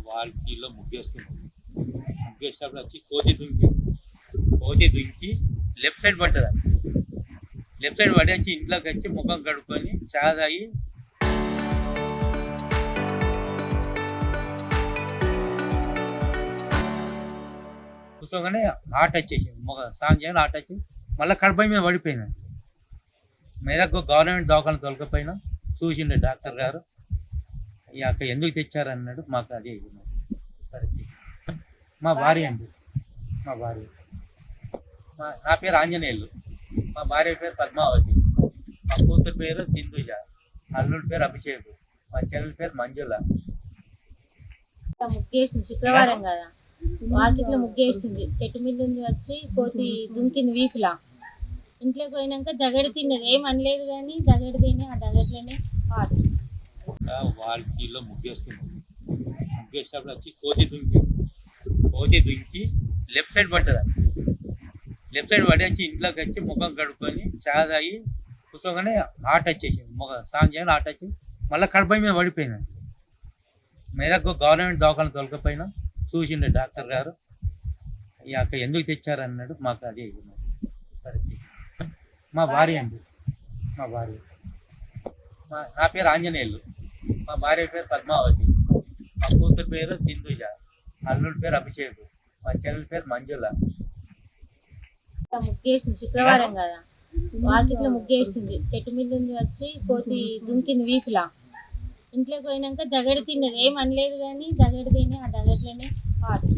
వాకిట్లో ముగ్గేస్తున్నాం. ముగ్గేసేటప్పుడు వచ్చి కోతి దుంకి లెఫ్ట్ సైడ్ పడ్డది. లెఫ్ట్ సైడ్ పడి వచ్చి ఇంట్లోకి వచ్చి ముఖం కడుక్కొని చా తాగి కూర్చోగానే హార్ట్ వచ్చేసింది. స్నానం చేయగానే హార్ట్ వచ్చి మళ్ళీ కడపై మీద పడిపోయింది. మెదక్ గవర్నమెంట్ దవాఖాన తొలకపోయినా చూసిండే డాక్టర్ గారు. ఈ అక్కడ ఎందుకు తెచ్చారన్నాడు. మాకు అదే ఇది పరిస్థితి. మా భార్య అండి, మా భార్య. నా పేరు ఆంజనేయులు, మా భార్య పేరు పద్మావతి, మా కూతురు పేరు సింధుజ, అల్లుడి పేరు అభిషేక్, మా చెల్లెల పేరు మంజుల. ముగ్గేసింది శుక్రవారం కదా, వాకిట్లో ముగ్గేసింది. చెట్టు మీద నుంచి వచ్చి కోతి దుంకింది వీపులా. ఇంట్లోకి పోయినాక దగడి తిన్నది, ఏం అనలేదు కానీ దగడి తిని ఆ దగట్లోనే పాటు. వాకిట్లో ముగ్గేస్తున్నాం. ముగ్గేసేటప్పుడు వచ్చి కోతి దుంకి లెఫ్ట్ సైడ్ పడ్డది. లెఫ్ట్ సైడ్ పడి వచ్చి ఇంట్లోకి వచ్చి ముఖం కడుక్కొని చా తాగి కూర్చోగానే హార్ట్ వచ్చేసింది. స్నానం చేయగానే హార్ట్ వచ్చి మళ్ళీ కడపై మీద పడిపోయింది. మెదక్ గవర్నమెంట్ దవాఖాన తొలకపోయినా చూసిండే డాక్టర్ గారు. ఈ అక్కడ ఎందుకు తెచ్చారన్నాడు. మాకు అదే ఇది పరిస్థితి. మా భార్య అండి, మా భార్య. నా పేరు ఆంజనేయులు, మా భార్య పేరు పద్మావతి, మా కూతురు పేరు సింధుజ, అల్లుడి పేరు అభిషేక్, మా చెల్లెల పేరు మంజుల. ముగ్గేసింది శుక్రవారం కదా, వాకిట్లో ముగ్గేసింది. చెట్టు మీద నుంచి వచ్చి కోతి దుంకింది వీపులా. ఇంట్లోకి పోయినాక దగడి తిన్నది, ఏం అనలేదు కానీ దగడి తిని ఆ దగట్లోనే పాటు.